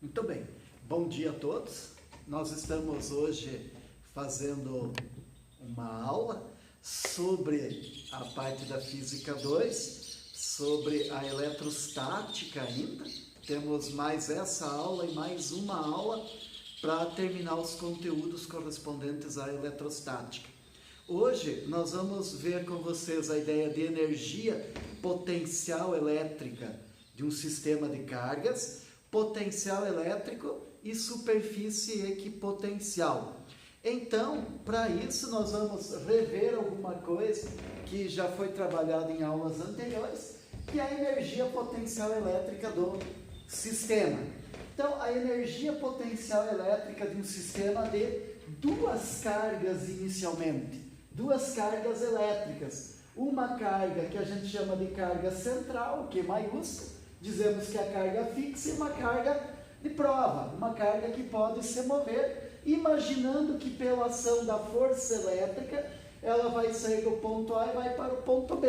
Muito bem, bom dia a todos. Nós estamos hoje fazendo uma aula sobre a parte da Física 2, sobre a eletrostática ainda. Temos mais essa aula e mais uma aula para terminar os conteúdos correspondentes à eletrostática. Hoje nós vamos ver com vocês a ideia de energia potencial elétrica de um sistema de cargas, potencial elétrico e superfície equipotencial. Então, para isso nós vamos rever alguma coisa que já foi trabalhada em aulas anteriores, que é a energia potencial elétrica do sistema. Então, a energia potencial elétrica de um sistema de duas cargas inicialmente, duas cargas elétricas. Uma carga que a gente chama de carga central, Q maiúsculo, dizemos que é a carga fixa, e uma carga de prova, uma carga que pode se mover, imaginando que pela ação da força elétrica, ela vai sair do ponto A e vai para o ponto B.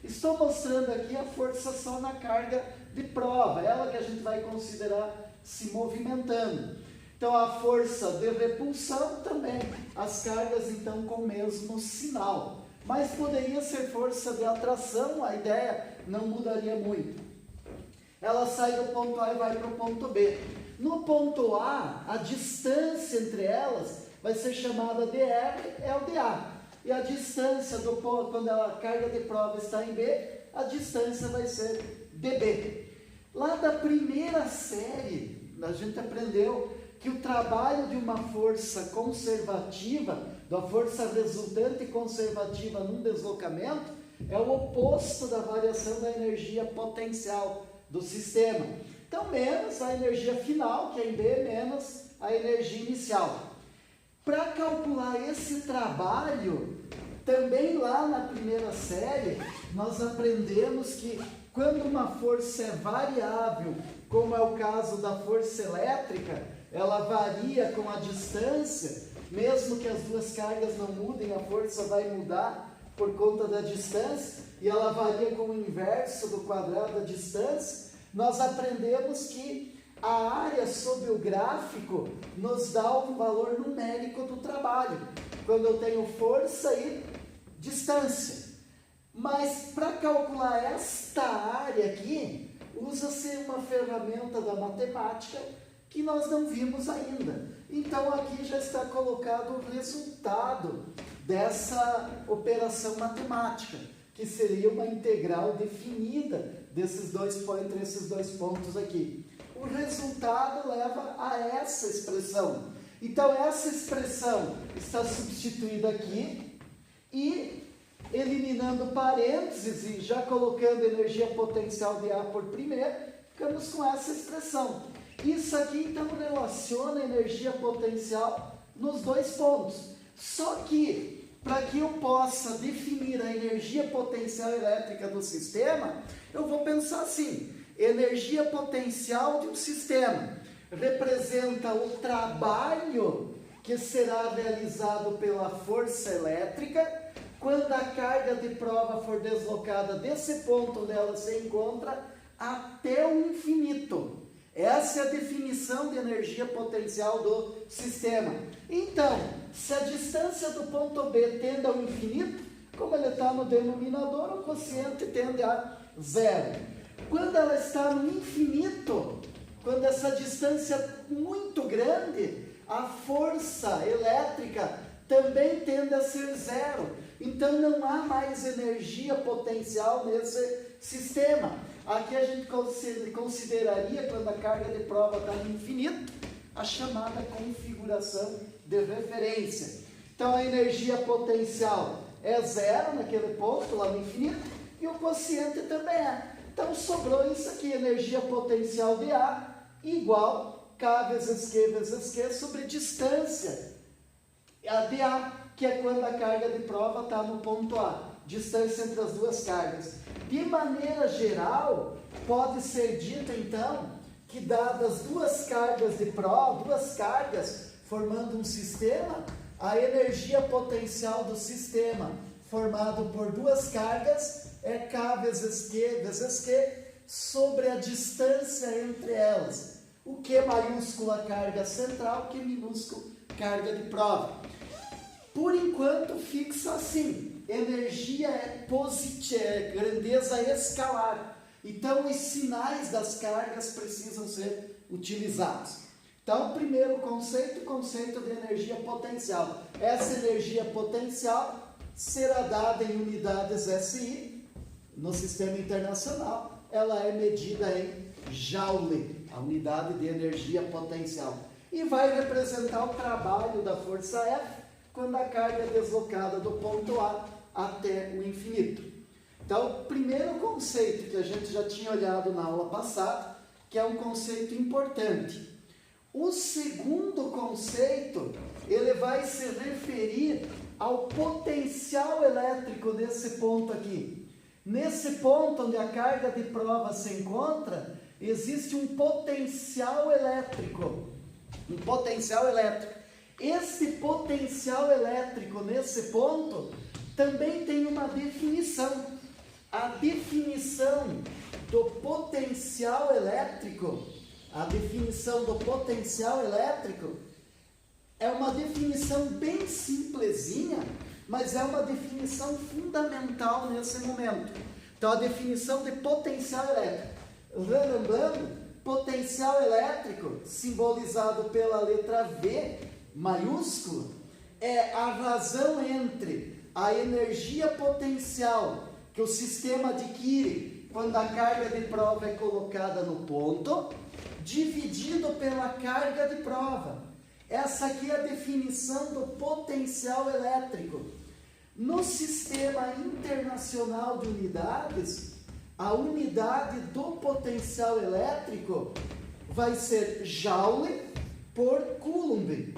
Estou mostrando aqui a força só na carga de prova, ela que a gente vai considerar se movimentando. Então, a força de repulsão também, as cargas então com o mesmo sinal. Mas poderia ser força de atração, a ideia não mudaria muito. Ela sai do ponto A e vai para o ponto B. No ponto A, a distância entre elas vai ser chamada de LDA. E a distância do ponto, quando a carga de prova está em B, a distância vai ser dB. Lá da primeira série, a gente aprendeu que o trabalho de uma força conservativa, da força resultante conservativa num deslocamento, é o oposto da variação da energia potencial do sistema. Então, menos a energia final, que é em B, menos a energia inicial. Para calcular esse trabalho, também lá na primeira série, nós aprendemos que quando uma força é variável, como é o caso da força elétrica, ela varia com a distância, mesmo que as duas cargas não mudem, a força vai mudar por conta da distância, e ela varia com o inverso do quadrado da distância. Nós aprendemos que a área sob o gráfico nos dá um valor numérico do trabalho, quando eu tenho força e distância. Mas para calcular esta área aqui, usa-se uma ferramenta da matemática que nós não vimos ainda. Então aqui já está colocado o resultado dessa operação matemática, que seria uma integral definida entre esses dois pontos aqui. O resultado leva a essa expressão. Então essa expressão está substituída aqui e eliminando parênteses e já colocando energia potencial de A por primeiro, ficamos com essa expressão. Isso aqui então relaciona a energia potencial nos dois pontos. Só que, para que eu possa definir a energia potencial elétrica do sistema, eu vou pensar assim: energia potencial de um sistema representa o trabalho que será realizado pela força elétrica quando a carga de prova for deslocada desse ponto onde ela se encontra até o infinito. Essa é a definição de energia potencial do sistema. Então, se a distância do ponto B tende ao infinito, como ele está no denominador, o quociente tende a zero. Quando ela está no infinito, quando essa distância é muito grande, a força elétrica também tende a ser zero. Então não há mais energia potencial nesse sistema. Aqui a gente consideraria, quando a carga de prova está no infinito, a chamada configuração de referência. Então a energia potencial é zero naquele ponto, lá no infinito, e o quociente também é. Então sobrou isso aqui, energia potencial de A igual K vezes Q sobre distância. A de A, que é quando a carga de prova está no ponto A, distância entre as duas cargas. De maneira geral, pode ser dito então que dadas duas cargas de prova, duas cargas formando um sistema, a energia potencial do sistema formado por duas cargas é K vezes Q sobre a distância entre elas. o Q maiúscula carga central, Q minúsculo carga de prova. Por enquanto fixa assim, energia é positiva, grandeza escalar. Então os sinais das cargas precisam ser utilizados. Então, primeiro conceito, conceito de energia potencial. Essa energia potencial será dada em unidades SI no sistema internacional. Ela é medida em Joule, a unidade de energia potencial. E vai representar o trabalho da força F quando a carga é deslocada do ponto A até o infinito. Então, o primeiro conceito que a gente já tinha olhado na aula passada, que é um conceito importante. O segundo conceito, ele vai se referir ao potencial elétrico desse ponto aqui. Nesse ponto onde a carga de prova se encontra, existe um potencial elétrico. Um potencial elétrico. Esse potencial elétrico nesse ponto também tem uma definição. A definição do potencial elétrico, é uma definição bem simplesinha, mas é uma definição fundamental nesse momento. Então, a definição de potencial elétrico. Lembrando, potencial elétrico, simbolizado pela letra V maiúsculo, é a razão entre a energia potencial que o sistema adquire quando a carga de prova é colocada no ponto, dividido pela carga de prova. Essa aqui é a definição do potencial elétrico. No sistema internacional de unidades, a unidade do potencial elétrico vai ser Joule por Coulomb.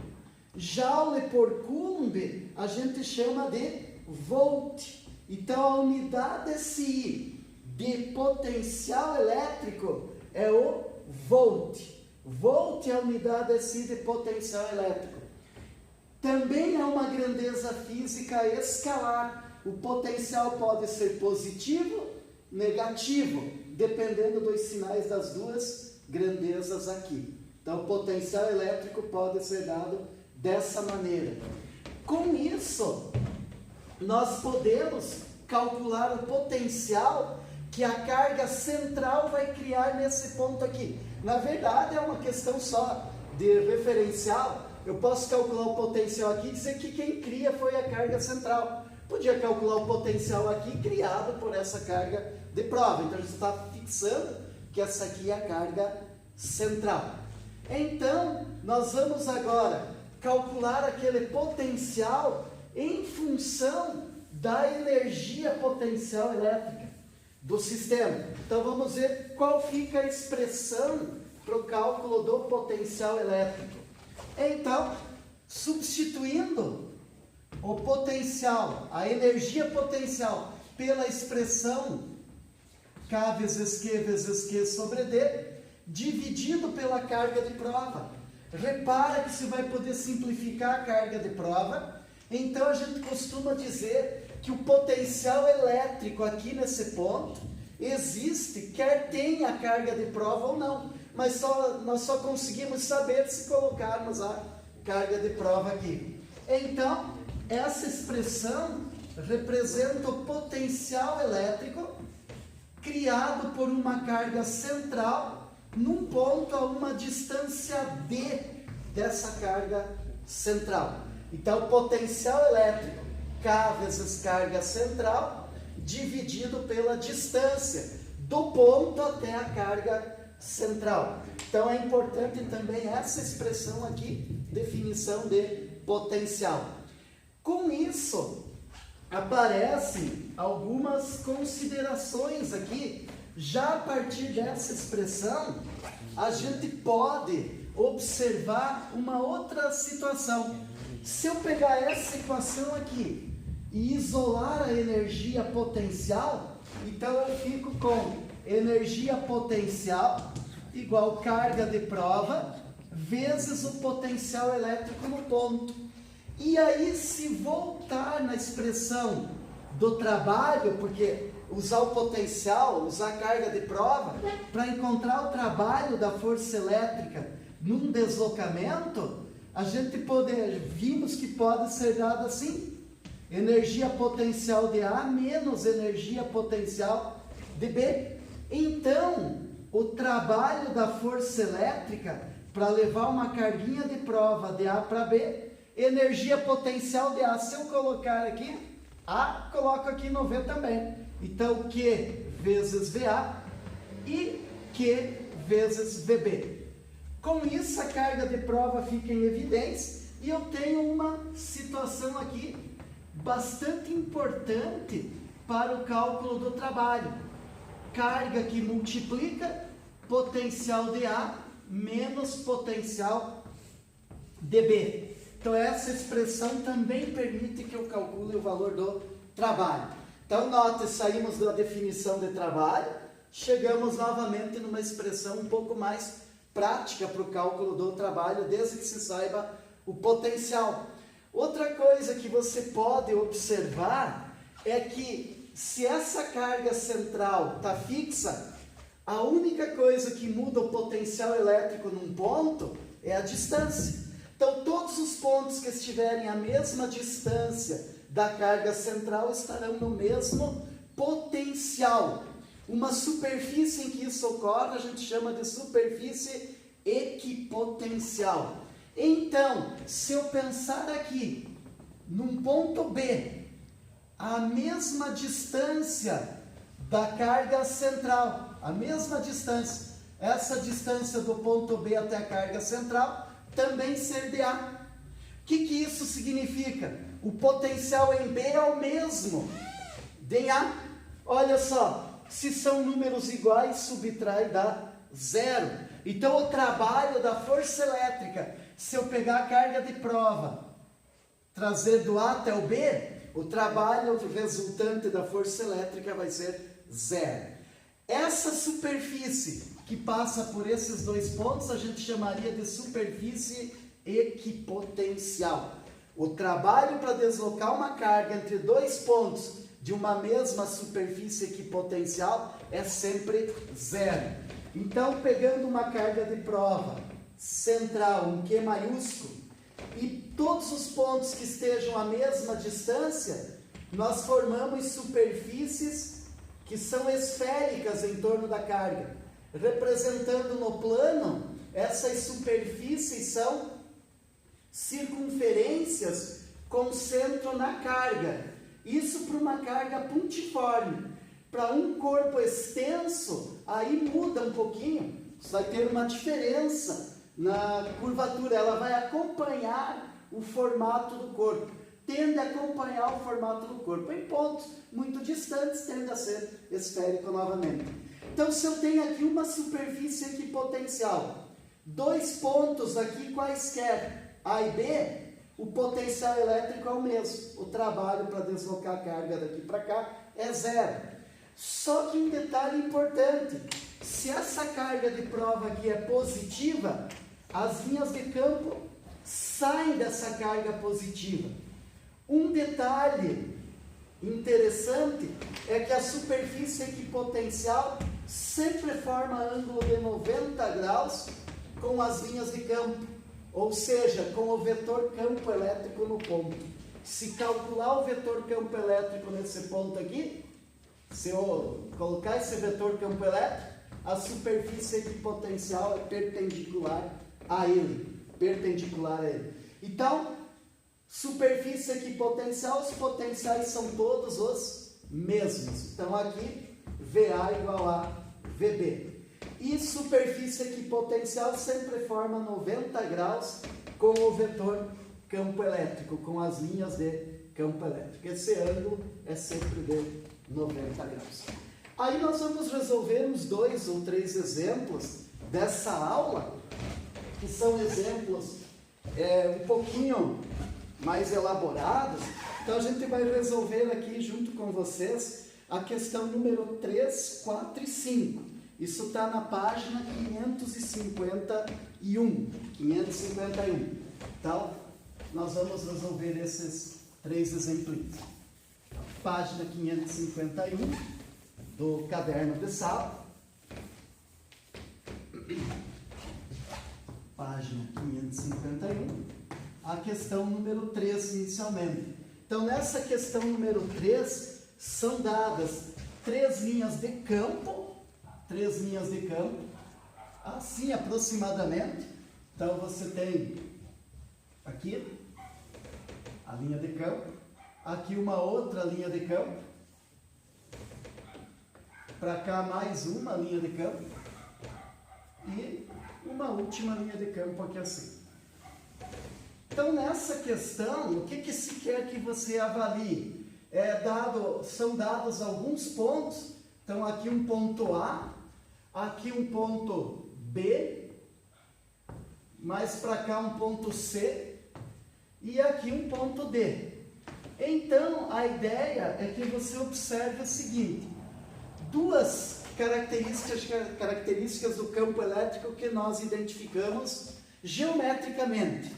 Joule por Coulomb a gente chama de Volt. Então, a unidade SI de potencial elétrico é o Volt. Volt é a unidade SI de potencial elétrico. Também é uma grandeza física escalar. O potencial pode ser positivo, negativo, dependendo dos sinais das duas grandezas aqui. Então, o potencial elétrico pode ser dado dessa maneira. Com isso, nós podemos calcular o potencial que a carga central vai criar nesse ponto aqui. Na verdade, é uma questão só de referencial. Eu posso calcular o potencial aqui e dizer que quem cria foi a carga central. Podia calcular o potencial aqui criado por essa carga de prova. Então, a gente está fixando que essa aqui é a carga central. Então, nós vamos agora calcular aquele potencial em função da energia potencial elétrica do sistema. Então, vamos ver qual fica a expressão para o cálculo do potencial elétrico. Então, substituindo o potencial, a energia potencial, pela expressão K vezes Q sobre D, dividido pela carga de prova. Repara que se vai poder simplificar a carga de prova. Então, a gente costuma dizer que o potencial elétrico aqui nesse ponto existe, quer tenha a carga de prova ou não. Mas nós só conseguimos saber se colocarmos a carga de prova aqui. Então, essa expressão representa o potencial elétrico criado por uma carga central num ponto a uma distância D dessa carga central. Então, potencial elétrico K vezes carga central dividido pela distância do ponto até a carga central. Então, é importante também essa expressão aqui, definição de potencial. Com isso, aparecem algumas considerações aqui. Já a partir dessa expressão, a gente pode observar uma outra situação. Se eu pegar essa equação aqui e isolar a energia potencial, então eu fico com energia potencial igual carga de prova vezes o potencial elétrico no ponto. E aí, se voltar na expressão do trabalho, porque usar o potencial, usar a carga de prova, para encontrar o trabalho da força elétrica num deslocamento, a gente vimos que pode ser dado assim: energia potencial de A menos energia potencial de B. Então, o trabalho da força elétrica para levar uma carguinha de prova de A para B, energia potencial de A, se eu colocar aqui A, coloco aqui no V também. Então, Q vezes VA e Q vezes VB. Com isso, a carga de prova fica em evidência e eu tenho uma situação aqui bastante importante para o cálculo do trabalho. Carga que multiplica potencial de A menos potencial de B. Então, essa expressão também permite que eu calcule o valor do trabalho. Então, note, saímos da definição de trabalho, chegamos novamente numa expressão um pouco mais prática para o cálculo do trabalho, desde que se saiba o potencial. Outra coisa que você pode observar é que, se essa carga central está fixa, a única coisa que muda o potencial elétrico num ponto é a distância. Então, todos os pontos que estiverem à mesma distância da carga central estarão no mesmo potencial. Uma superfície em que isso ocorre, a gente chama de superfície equipotencial. Então, se eu pensar aqui, num ponto B, a mesma distância da carga central, a mesma distância, essa distância do ponto B até a carga central, também ser de A. O que isso significa? O potencial em B é o mesmo de A. Olha só, se são números iguais, subtrai dá zero. Então, o trabalho da força elétrica, se eu pegar a carga de prova, trazer do A até o B, o trabalho resultante da força elétrica vai ser zero. Essa superfície que passa por esses dois pontos, a gente chamaria de superfície equipotencial. O trabalho para deslocar uma carga entre dois pontos de uma mesma superfície equipotencial é sempre zero. Então, pegando uma carga de prova central, um Q maiúsculo, e todos os pontos que estejam à mesma distância, nós formamos superfícies que são esféricas em torno da carga. Representando no plano, essas superfícies são circunferências com centro na carga. Isso para uma carga pontiforme. Para um corpo extenso, aí muda um pouquinho. Você vai ter uma diferença na curvatura. Ela vai acompanhar o formato do corpo. Tende a acompanhar o formato do corpo. Em pontos muito distantes, tende a ser esférico novamente. Então, se eu tenho aqui uma superfície equipotencial, dois pontos aqui quaisquer, A e B, o potencial elétrico é o mesmo. O trabalho para deslocar a carga daqui para cá é zero. Só que um detalhe importante, se essa carga de prova aqui é positiva, as linhas de campo saem dessa carga positiva. Um detalhe interessante é que a superfície equipotencial sempre forma ângulo de 90 graus com as linhas de campo, ou seja, com o vetor campo elétrico no ponto. Se calcular o vetor campo elétrico nesse ponto aqui, se eu colocar esse vetor campo elétrico, a superfície equipotencial é perpendicular a ele. Então, superfície equipotencial, os potenciais são todos os mesmos. Então, aqui, VA igual a VB. E superfície equipotencial sempre forma 90 graus com o vetor campo elétrico, com as linhas de campo elétrico. Esse ângulo é sempre de 90 graus. Aí nós vamos resolver uns 2 ou 3 exemplos dessa aula, que são exemplos um pouquinho mais elaborados. Então a gente vai resolver aqui junto com vocês a questão número 3, 4 e 5. Isso está na página 551. Então, nós vamos resolver esses 3 exemplos. Página 551, do caderno de sala. Página 551, a questão número 3 inicialmente. Então, nessa questão número 3, são dadas 3 linhas de campo, assim aproximadamente. Então, você tem aqui a linha de campo, aqui uma outra linha de campo, para cá mais uma linha de campo, e uma última linha de campo aqui assim. Então, nessa questão, o que se quer que você avalie? São dados alguns pontos. Então, aqui um ponto A, aqui um ponto B, mais para cá um ponto C, e aqui um ponto D. Então, a ideia é que você observe o seguinte: duas características do campo elétrico que nós identificamos geometricamente.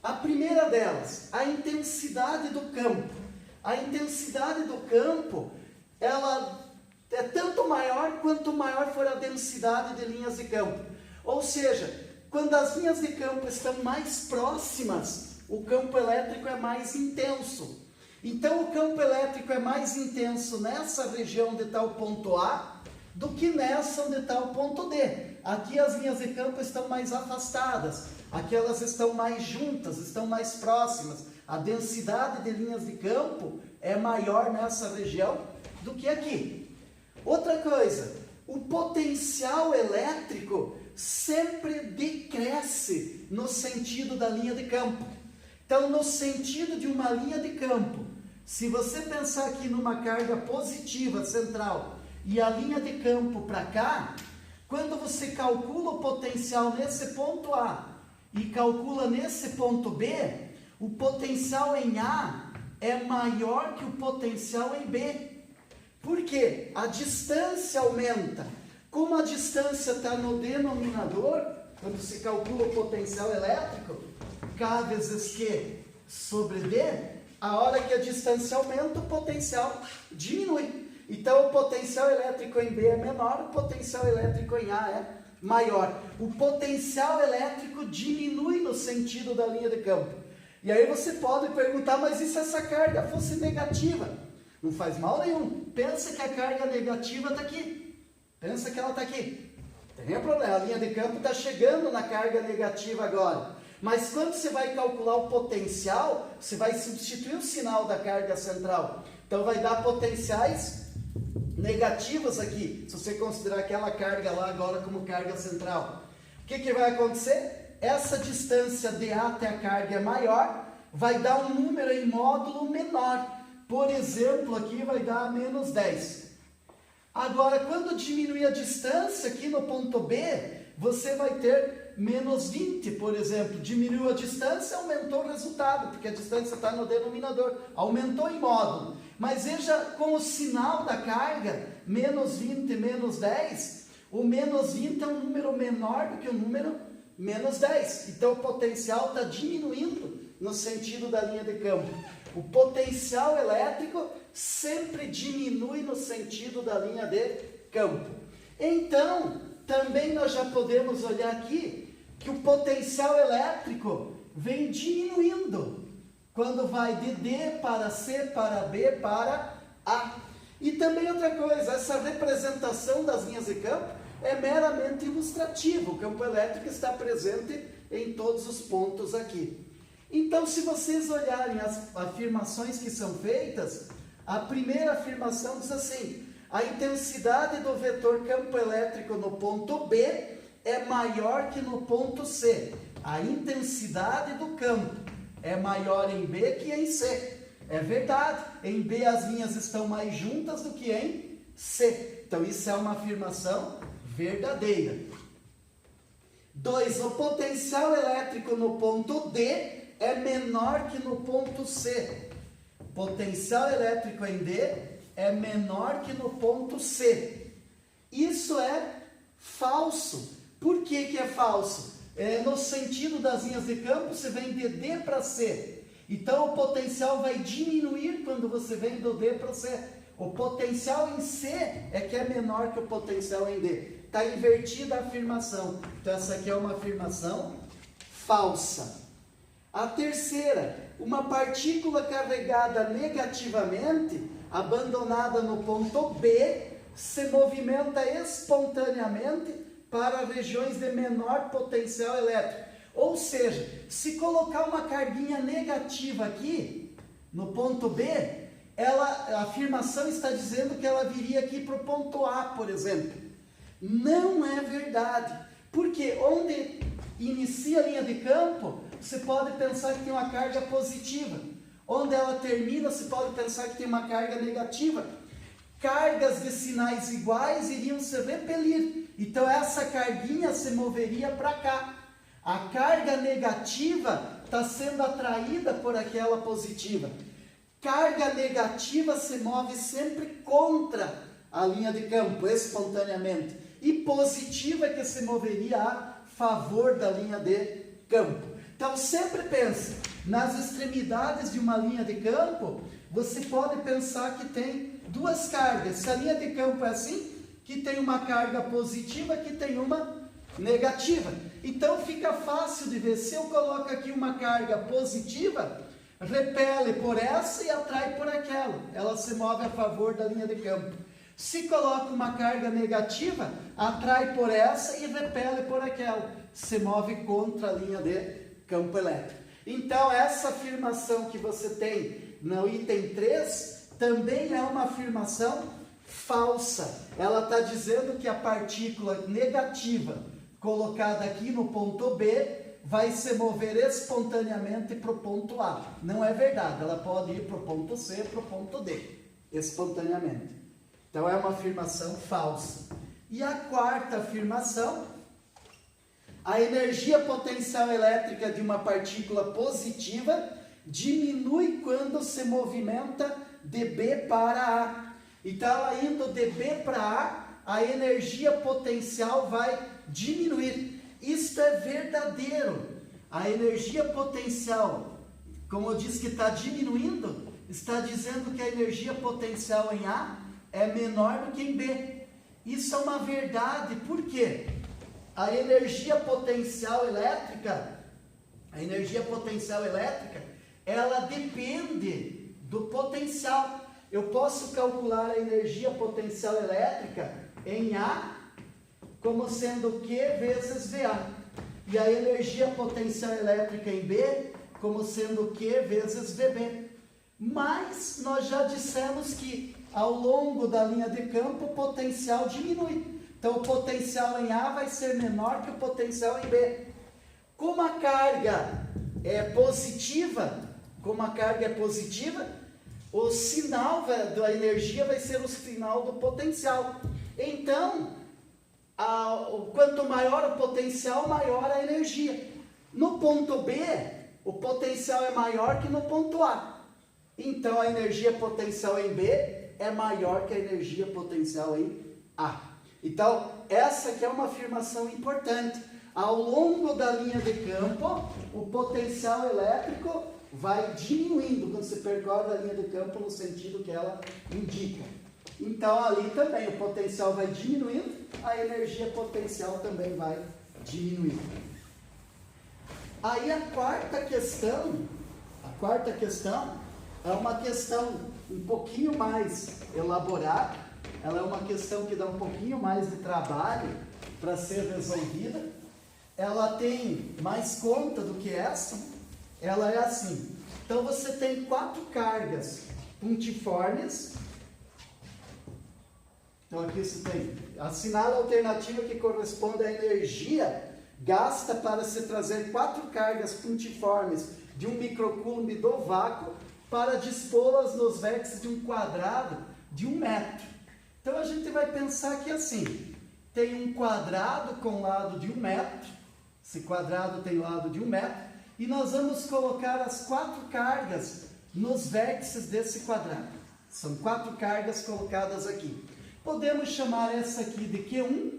A primeira delas, a intensidade do campo. A intensidade do campo, ela é tanto maior quanto maior for a densidade de linhas de campo. Ou seja, quando as linhas de campo estão mais próximas, o campo elétrico é mais intenso. Então, o campo elétrico é mais intenso nessa região de tal ponto A do que nessa onde está o ponto D. Aqui as linhas de campo estão mais afastadas, aqui elas estão mais juntas, estão mais próximas. A densidade de linhas de campo é maior nessa região do que aqui. Outra coisa, o potencial elétrico sempre decresce no sentido da linha de campo. Então, no sentido de uma linha de campo, se você pensar aqui numa carga positiva central e a linha de campo para cá, quando você calcula o potencial nesse ponto A e calcula nesse ponto B, o potencial em A é maior que o potencial em B. Por quê? A distância aumenta. Como a distância está no denominador, quando se calcula o potencial elétrico, K vezes Q sobre D, a hora que a distância aumenta, o potencial diminui. Então, o potencial elétrico em B é menor, o potencial elétrico em A é maior. O potencial elétrico diminui no sentido da linha de campo. E aí você pode perguntar, mas e se essa carga fosse negativa? Não faz mal nenhum. Pensa que a carga negativa está aqui. Pensa que ela está aqui. Não tem nenhum problema, a linha de campo está chegando na carga negativa agora. Mas quando você vai calcular o potencial, você vai substituir o sinal da carga central. Então vai dar potenciais negativos aqui, se você considerar aquela carga lá agora como carga central. O que vai acontecer? Essa distância de A até a carga é maior, vai dar um número em módulo menor. Por exemplo, aqui vai dar menos 10. Agora, quando diminuir a distância aqui no ponto B, você vai ter menos 20, por exemplo. Diminuiu a distância, aumentou o resultado, porque a distância está no denominador, aumentou em módulo. Mas veja, com o sinal da carga, menos 20, menos 10, o menos 20 é um número menor do que o número menos 10. Então, o potencial está diminuindo no sentido da linha de campo. O potencial elétrico sempre diminui no sentido da linha de campo. Então, também nós já podemos olhar aqui que o potencial elétrico vem diminuindo quando vai de D para C, para B, para A. E também outra coisa, essa representação das linhas de campo é meramente ilustrativa. O campo elétrico está presente em todos os pontos aqui. Então, se vocês olharem as afirmações que são feitas, a primeira afirmação diz assim: a intensidade do vetor campo elétrico no ponto B é maior que no ponto C. A intensidade do campo é maior em B que em C. É verdade, em B as linhas estão mais juntas do que em C. Então, isso é uma afirmação verdadeira. 2. O potencial elétrico no ponto D é menor que no ponto C. Potencial elétrico em D é menor que no ponto C. Isso é falso. Por que é falso? No sentido das linhas de campo, você vem de D para C. Então, o potencial vai diminuir quando você vem do D para C. O potencial em C é que é menor que o potencial em D. Está invertida a afirmação. Então, essa aqui é uma afirmação falsa. A terceira, uma partícula carregada negativamente, abandonada no ponto B, se movimenta espontaneamente para regiões de menor potencial elétrico. Ou seja, se colocar uma carguinha negativa aqui, no ponto B, a afirmação está dizendo que ela viria aqui para o ponto A, por exemplo. Não é verdade, porque onde inicia a linha de campo, você pode pensar que tem uma carga positiva. Onde ela termina, você pode pensar que tem uma carga negativa. Cargas de sinais iguais iriam se repelir. Então, essa carguinha se moveria para cá. A carga negativa está sendo atraída por aquela positiva. Carga negativa se move sempre contra a linha de campo, espontaneamente. E positiva é que se moveria a favor da linha de campo. Então, sempre pense, nas extremidades de uma linha de campo, você pode pensar que tem duas cargas. Se a linha de campo é assim, que tem uma carga positiva, que tem uma negativa. Então, fica fácil de ver. Se eu coloco aqui uma carga positiva, repele por essa e atrai por aquela. Ela se move a favor da linha de campo. Se coloca uma carga negativa, atrai por essa e repele por aquela. Se move contra a linha de campo elétrico. Então, essa afirmação que você tem no item 3, também é uma afirmação falsa. Ela está dizendo que a partícula negativa colocada aqui no ponto B vai se mover espontaneamente para o ponto A. Não é verdade, ela pode ir para o ponto C, para o ponto D, espontaneamente. Então, é uma afirmação falsa. E a quarta afirmação, a energia potencial elétrica de uma partícula positiva diminui quando se movimenta de B para A. Então, ela indo de B para A energia potencial vai diminuir. Isto é verdadeiro. A energia potencial, como eu disse que está diminuindo, está dizendo que a energia potencial em A é menor do que em B. Isso é uma verdade. Por quê? A energia potencial elétrica, ela depende do potencial. Eu posso calcular a energia potencial elétrica em A como sendo Q vezes VA. E a energia potencial elétrica em B como sendo Q vezes VB. Mas nós já dissemos que ao longo da linha de campo o potencial diminui. Então, o potencial em A vai ser menor que o potencial em B. Como a carga é positiva, o sinal da energia vai ser o sinal do potencial. Então, quanto maior o potencial, maior a energia. No ponto B, o potencial é maior que no ponto A. Então, a energia potencial em B é maior que a energia potencial em A. Então, essa aqui é uma afirmação importante. Ao longo da linha de campo, o potencial elétrico vai diminuindo quando se percorre a linha de campo no sentido que ela indica. Então, ali também o potencial vai diminuindo, a energia potencial também vai diminuindo. Aí a quarta questão é uma questão um pouquinho mais elaborada. Ela é uma questão que dá um pouquinho mais de trabalho para ser resolvida. Ela tem mais conta do que essa. Ela é assim. Então, você tem 4 cargas pontiformes. Então, aqui você tem assinala a alternativa que corresponde à energia gasta para se trazer 4 cargas pontiformes de 1 microcoulomb do vácuo para dispô-las nos vértices de um quadrado de 1 metro. Então, a gente vai pensar que assim, tem um quadrado com lado de 1 metro, esse quadrado tem lado de 1 metro, e nós vamos colocar as 4 cargas nos vértices desse quadrado. São 4 cargas colocadas aqui. Podemos chamar essa aqui de Q1,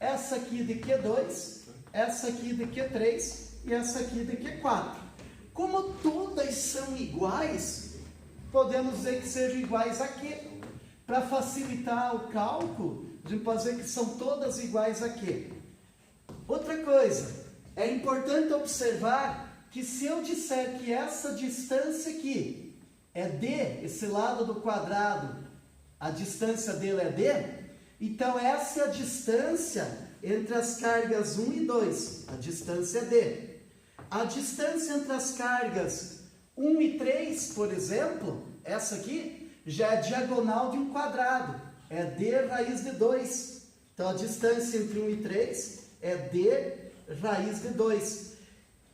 essa aqui de Q2, essa aqui de Q3 e essa aqui de Q4. Como todas são iguais, podemos dizer que sejam iguais a Q. para facilitar o cálculo, a gente pode dizer que são todas iguais a quê? Outra coisa, é importante observar que se eu disser que essa distância aqui é d, esse lado do quadrado, a distância dele é d, então essa é a distância entre as cargas 1 e 2, a distância é d. A distância entre as cargas 1 e 3, por exemplo, essa aqui, já é diagonal de um quadrado, é d raiz de 2. Então a distância entre 1 e 3 é d raiz de 2.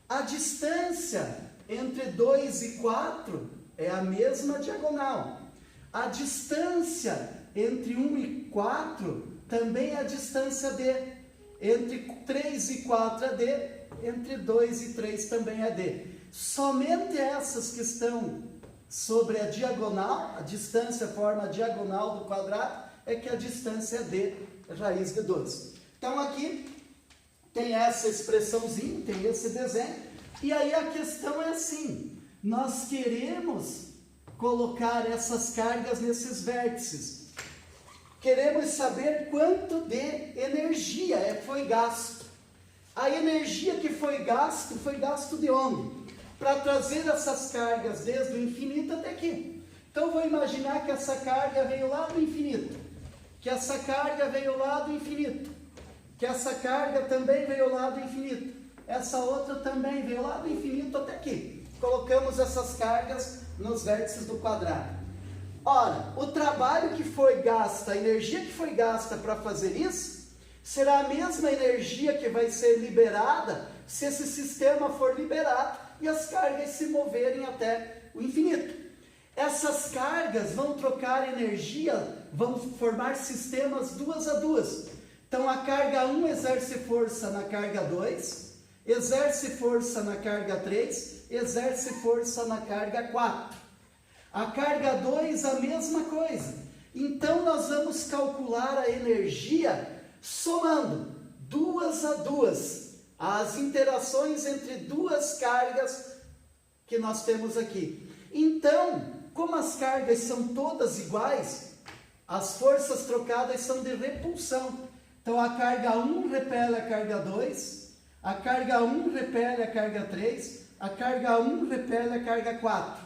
A distância entre 2 e 4 é a mesma diagonal. A distância entre 1 e 4 também é a distância d. Entre 3 e 4 é d, entre 2 e 3 também é d. Somente essas que estão sobre a diagonal, a distância forma a diagonal do quadrado, é que a distância é d raiz de 2. Então aqui tem essa expressãozinha, tem esse desenho, e aí a questão é assim, nós queremos colocar essas cargas nesses vértices. Queremos saber quanto de energia foi gasto. A energia que foi gasto de onde? Para trazer essas cargas desde o infinito até aqui. Então, vou imaginar que essa carga veio lá do infinito, que essa carga veio lá do infinito, que essa carga também veio lá do infinito, essa outra também veio lá do infinito até aqui. Colocamos essas cargas nos vértices do quadrado. Ora, o trabalho que foi gasto, a energia que foi gasta para fazer isso, será a mesma energia que vai ser liberada se esse sistema for liberado e as cargas se moverem até o infinito. Essas cargas vão trocar energia, vão formar sistemas 2 a 2. Então a carga 1 exerce força na carga 2, exerce força na carga 3, exerce força na carga 4. A carga 2, a mesma coisa. Então, nós vamos calcular a energia somando 2 a 2, as interações entre duas cargas que nós temos aqui. Então, como as cargas são todas iguais, as forças trocadas são de repulsão. Então, a carga 1 repele a carga 2, a carga 1 repele a carga 3, a carga 1 repele a carga 4.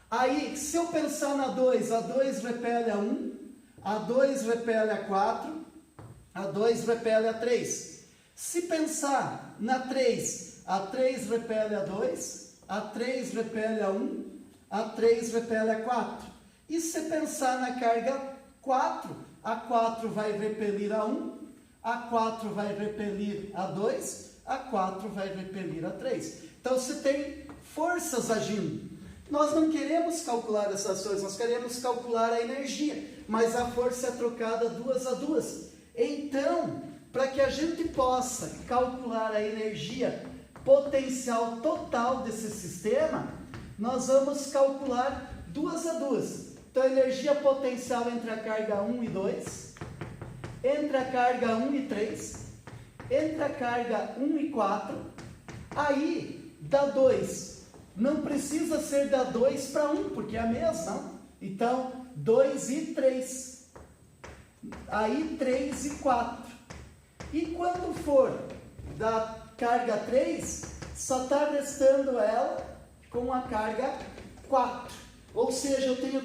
Aí, se eu pensar na 2, a 2 repele a 1, a 2 repele a 4, a 2 repele a 3. Se pensar na 3, a 3 repele a 2, a 3 repele a 1, a 3 repele a 4. E se pensar na carga 4, a 4 vai repelir a 1, a 4 vai repelir a 2, a 4 vai repelir a 3. Então, se tem forças agindo. Nós não queremos calcular essas forças, nós queremos calcular a energia, mas a força é trocada 2 a 2. Então, para que a gente possa calcular a energia potencial total desse sistema, nós vamos calcular 2 a 2. Então, a energia potencial entre a carga 1 e 2, entre a carga 1 e 3, entre a carga 1 e 4, aí dá 2. Não precisa ser da 2 para 1, porque é a mesma. Então, 2 e 3. Aí, 3 e 4. E quando for da carga 3, só está restando ela com a carga 4. Ou seja, eu tenho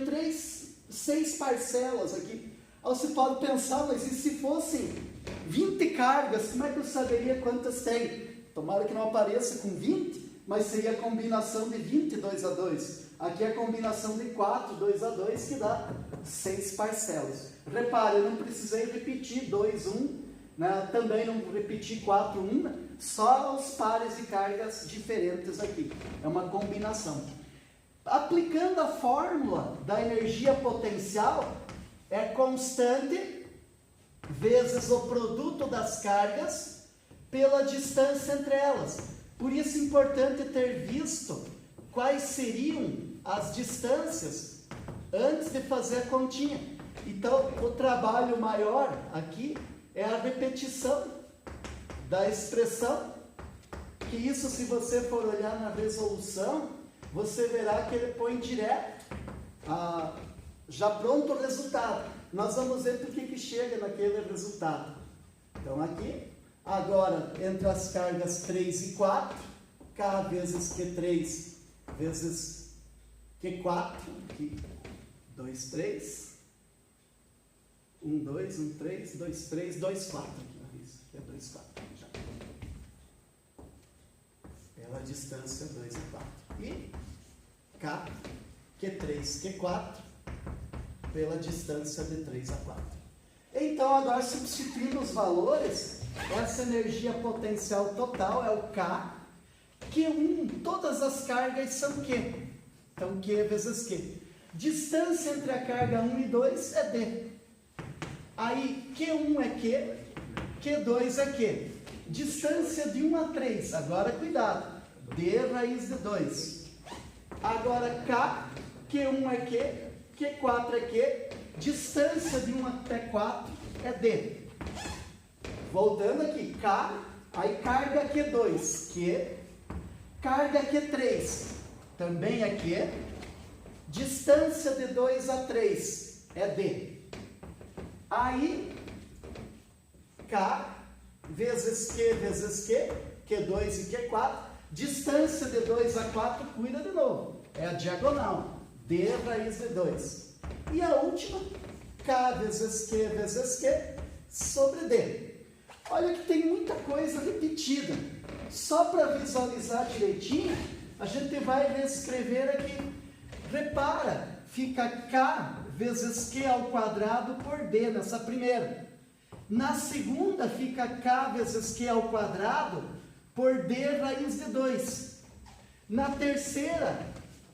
6 parcelas aqui. Aí você pode pensar, mas e se fossem 20 cargas, como é que eu saberia quantas tem? Tomara que não apareça com 20. Mas seria a combinação de 20, 2 a 2. Aqui é a combinação de 4, 2 a 2, que dá 6 parcelas. Repare, eu não precisei repetir 2, 1, né? Também não repeti 4, 1, só os pares de cargas diferentes aqui. É uma combinação. Aplicando a fórmula da energia potencial, é constante vezes o produto das cargas pela distância entre elas. Por isso é importante ter visto quais seriam as distâncias antes de fazer a continha. Então, o trabalho maior aqui é a repetição da expressão, que isso, se você for olhar na resolução, você verá que ele põe direto a já pronto o resultado. Nós vamos ver por que chega naquele resultado. Então aqui, agora entre as cargas 3 e 4, K vezes Q3 vezes Q4, aqui, 2, 3, 1, 2, 1, 3, 2, 3, 2, 4, aqui, isso, aqui é 2, 4, já. Pela distância 2 e 4. E K, Q3, Q4, pela distância de 3 a 4. Então, agora substituindo os valores, essa energia potencial total é o K, Q1, todas as cargas são Q. Então, Q vezes Q. Distância entre a carga 1 e 2 é D. Aí, Q1 é Q, Q2 é Q. Distância de 1 a 3, agora cuidado, D raiz de 2. Agora, K, Q1 é Q, Q4 é Q, distância de 1 até 4 é D. Voltando aqui, K, aí carga Q2, Q, carga Q3, também é Q, distância de 2 a 3 é D. Aí, K vezes Q vezes Q, Q2 e Q4, distância de 2 a 4, cuida de novo, é a diagonal, D raiz de 2. E a última, K vezes Q vezes Q, sobre D. Olha que tem muita coisa repetida. Só para visualizar direitinho, a gente vai reescrever aqui. Repara, fica K vezes Q ao quadrado por D nessa primeira. Na segunda fica K vezes Q ao quadrado por D raiz de 2. Na terceira,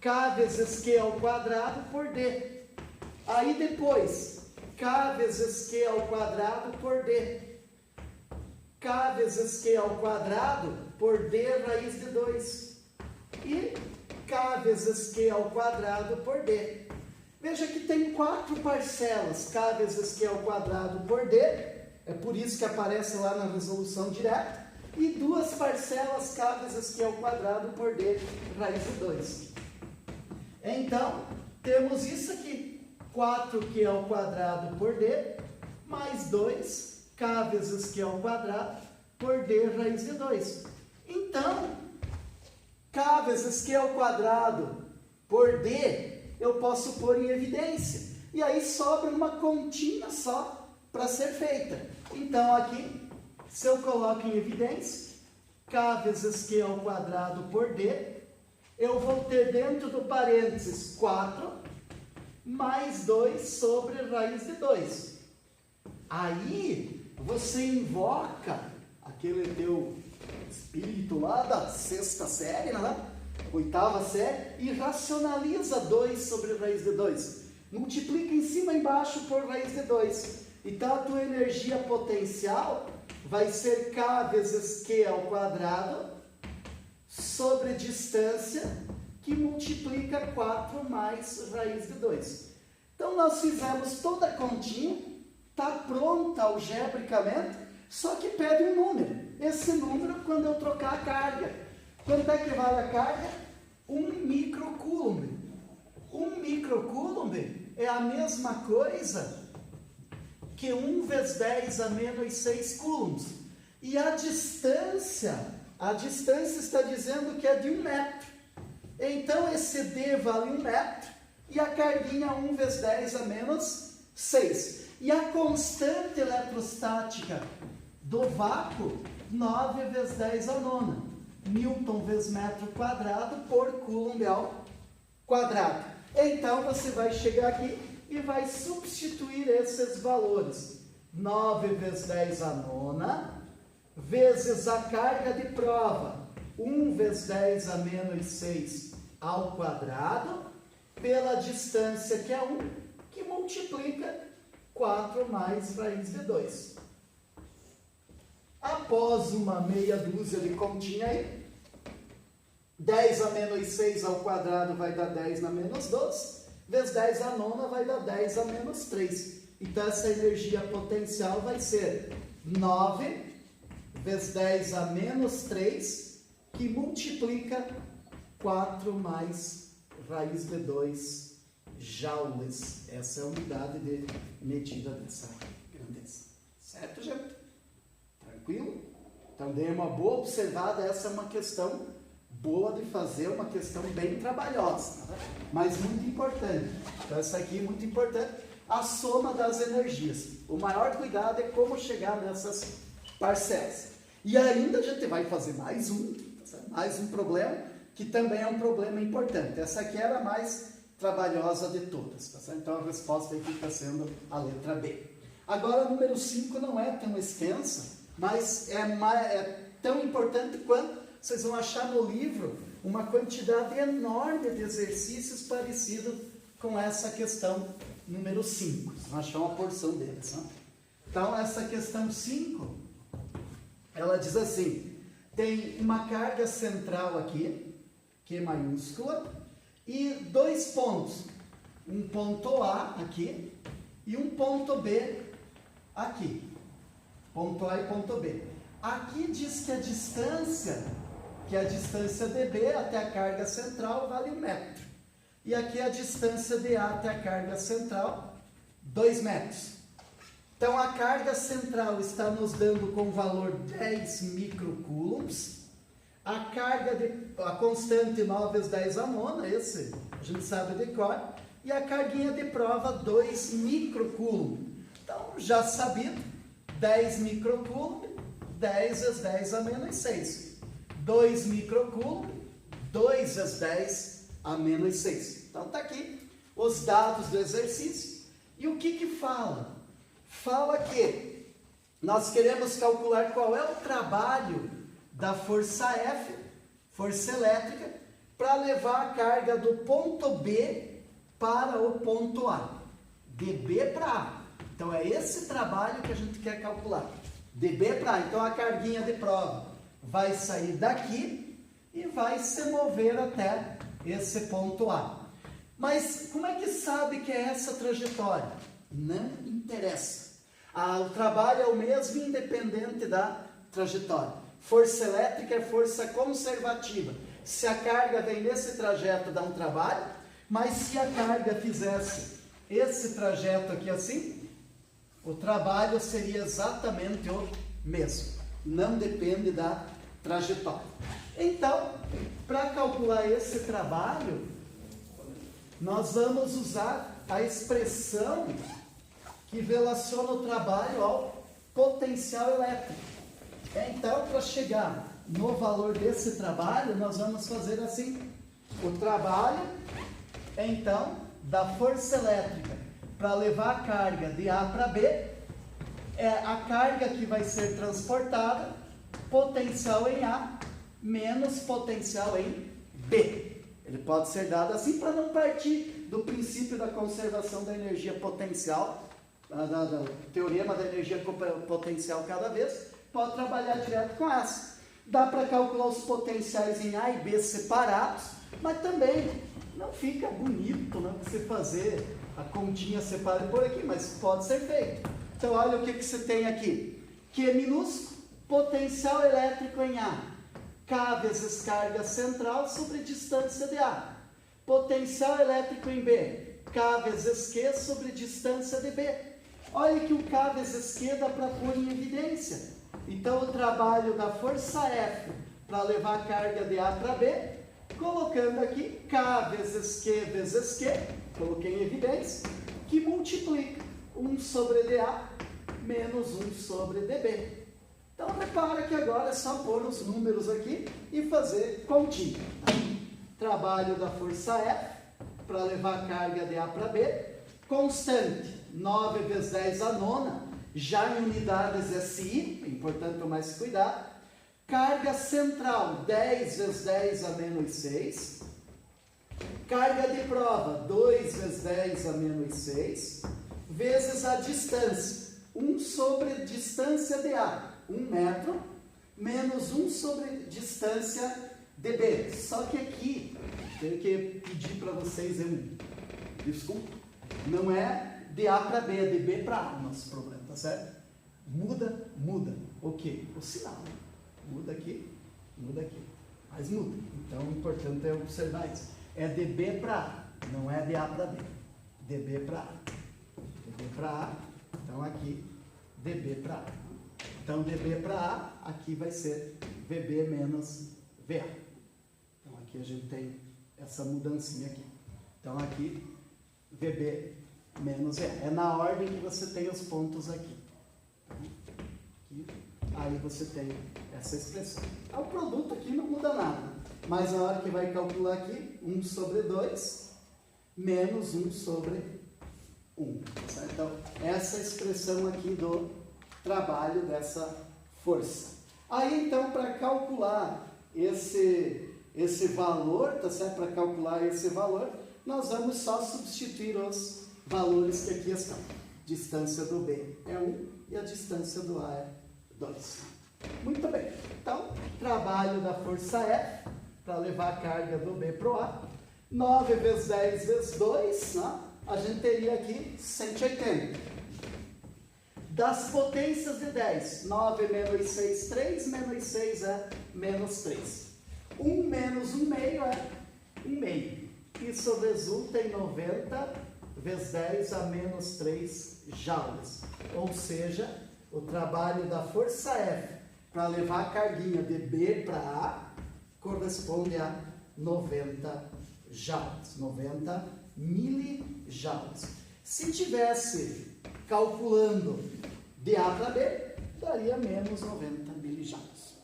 K vezes Q ao quadrado por D. Aí depois, K vezes Q ao quadrado por D. K vezes Q ao quadrado por D raiz de 2. E K vezes Q ao quadrado por D. Veja que tem 4 parcelas, K vezes Q ao quadrado por D, é por isso que aparece lá na resolução direta, e 2 parcelas K vezes Q ao quadrado por D raiz de 2. Então, temos isso aqui, 4Q ao quadrado por D, mais 2, K vezes Q ao quadrado por D raiz de 2. Então, K vezes Q ao quadrado por D, eu posso pôr em evidência. E aí sobra uma continha só para ser feita. Então, aqui, se eu coloco em evidência, K vezes Q ao quadrado por D, eu vou ter dentro do parênteses 4 mais 2 sobre raiz de 2. Aí, você invoca aquele teu espírito lá da 6ª série, né? 8ª série, e racionaliza 2 sobre raiz de 2. Multiplica em cima e embaixo por raiz de 2. Então, a tua energia potencial vai ser K vezes Q ao quadrado sobre distância, que multiplica 4 mais raiz de 2. Então, nós fizemos toda a continha, está pronta algebricamente, só que pede um número. Esse número, quando eu trocar a carga. Quanto é que vale a carga? 1 microcoulomb. 1 microcoulomb é a mesma coisa que 1 vezes 10 a menos 6 coulombs. E a distância está dizendo que é de 1 metro. Então, esse D vale 1 metro e a carguinha 1 vezes 10 a menos 6. E a constante eletrostática do vácuo, 9 vezes 10 a nona. Newton vezes metro quadrado por coulomb ao quadrado. Então, você vai chegar aqui e vai substituir esses valores. 9 vezes 10 a nona, vezes a carga de prova, 1 vezes 10 a menos 6 ao quadrado, pela distância que é 1, que multiplica 4 mais raiz de 2. Após uma meia dúzia de continha aí, 10 a menos 6 ao quadrado vai dar 10 na menos 12, vezes 10 a nona vai dar 10 a menos 3. Então, essa energia potencial vai ser 9 vezes 10 a menos 3, que multiplica 4 mais raiz de 2 joules. Essa é a unidade de medida dessa grandeza. Certo, gente? Tranquilo? Então, dê uma boa observada. Essa é uma questão boa de fazer, uma questão bem trabalhosa, né? Mas muito importante. Então, essa aqui é muito importante. A soma das energias. O maior cuidado é como chegar nessas parcelas. E ainda a gente vai fazer mais um problema, que também é um problema importante. Essa aqui era a mais trabalhosa de todas. Tá certo? Então, a resposta aqui está sendo a letra B. Agora, o número 5 não é tão extensa, mas é tão importante quanto vocês vão achar no livro uma quantidade enorme de exercícios parecidos com essa questão número 5. Vocês vão achar uma porção deles. Né? Então, essa questão 5, ela diz assim, tem uma carga central aqui, Q maiúscula, e 2 pontos. Um ponto A aqui e um ponto B aqui. Ponto A e ponto B. Aqui diz que a distância dB até a carga central vale 1 metro. E aqui a distância de A até a carga central, 2 metros. Então, a carga central está nos dando com valor 10 microcoulombs. A constante 9 vezes 10 a nona, esse a gente sabe de cor. E a carguinha de prova, 2 microcoulomb. Então, já sabido, 10 microcoulomb, 10 vezes 10 a menos 6. 2 microcoulomb, 2 vezes 10 a menos 6. Então, está aqui os dados do exercício. E o que fala? Fala que nós queremos calcular qual é o trabalho da força F, força elétrica, para levar a carga do ponto B para o ponto A. De B para A. Então, é esse trabalho que a gente quer calcular. De B para A. Então, a carguinha de prova vai sair daqui e vai se mover até esse ponto A. Mas como é que sabe que é essa trajetória? Não interessa. O trabalho é o mesmo independente da trajetória. Força elétrica é força conservativa. Se a carga vem nesse trajeto, dá um trabalho, mas se a carga fizesse esse trajeto aqui assim, o trabalho seria exatamente o mesmo. Não depende da trajetória. Então, para calcular esse trabalho, nós vamos usar a expressão que relaciona o trabalho ao potencial elétrico. Então, para chegar no valor desse trabalho, nós vamos fazer assim. O trabalho, então, da força elétrica para levar a carga de A para B, é a carga que vai ser transportada, potencial em A, menos potencial em B. Ele pode ser dado assim para não partir do princípio da conservação da energia potencial, do teorema da energia potencial cada vez, pode trabalhar direto com essa. Dá para calcular os potenciais em A e B separados, mas também não fica bonito, né, você fazer a continha separada por aqui, mas pode ser feito. Então, olha o que você tem aqui. Q minúsculo, potencial elétrico em A. K vezes carga central sobre distância de A. Potencial elétrico em B. K vezes Q sobre distância de B. Olha que o K vezes Q dá para pôr em evidência. Então, o trabalho da força F para levar a carga de A para B, colocando aqui K vezes Q, coloquei em evidência, que multiplica 1 sobre dA menos 1 sobre dB. Então, repara que agora é só pôr os números aqui e fazer continha. Trabalho da força F para levar a carga de A para B, constante, 9 vezes 10 a nona, já em unidades SI, é importante tomar esse cuidado. Carga central, 10 vezes 10 a menos 6. Carga de prova, 2 vezes 10 a menos 6. Vezes a distância, 1 sobre distância de A, 1 metro, menos 1 sobre distância de B. Só que aqui, tenho que pedir para vocês, desculpa, não é de A para B, é de B para A o nosso problema, tá certo? Muda. O quê? O sinal. Muda aqui, mas muda. Então, o importante é observar isso. É de B para A, não é de A para B. dB para A. dB para A, então aqui, dB para A. Então, dB para A, aqui vai ser VB menos VA. Então, aqui a gente tem essa mudancinha aqui. Então, aqui, VB menos VA. É na ordem que você tem os pontos aqui. Aqui, aí você tem essa expressão. O produto aqui não muda nada. Mas na hora que vai calcular aqui, 1 sobre 2 menos 1 sobre 1. Certo? Então, essa expressão aqui do trabalho dessa força. Aí, então, para calcular esse valor, tá certo? Para calcular esse valor, nós vamos só substituir os valores que aqui estão. Distância do B é 1 e a distância do A é 2. Muito bem. Então, trabalho da força F, para levar a carga do B para o A. 9 vezes 10 vezes 2, né? A gente teria aqui 180. Das potências de 10, 9 menos 6, 3, menos 6 é menos 3. 1 menos 1 meio é 1 meio. Isso resulta em 90 vezes 10 a menos 3 joules. Ou seja, o trabalho da força F para levar a carguinha de B para A corresponde a 90 joules, 90 milijoules. Se tivesse calculando de A para B, daria menos 90 milijoules.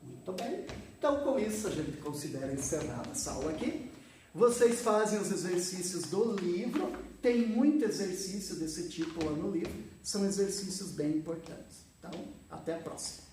Muito bem. Então, com isso, a gente considera encerrada essa aula aqui. Vocês fazem os exercícios do livro. Tem muito exercício desse tipo lá no livro. São exercícios bem importantes. Então, até a próxima.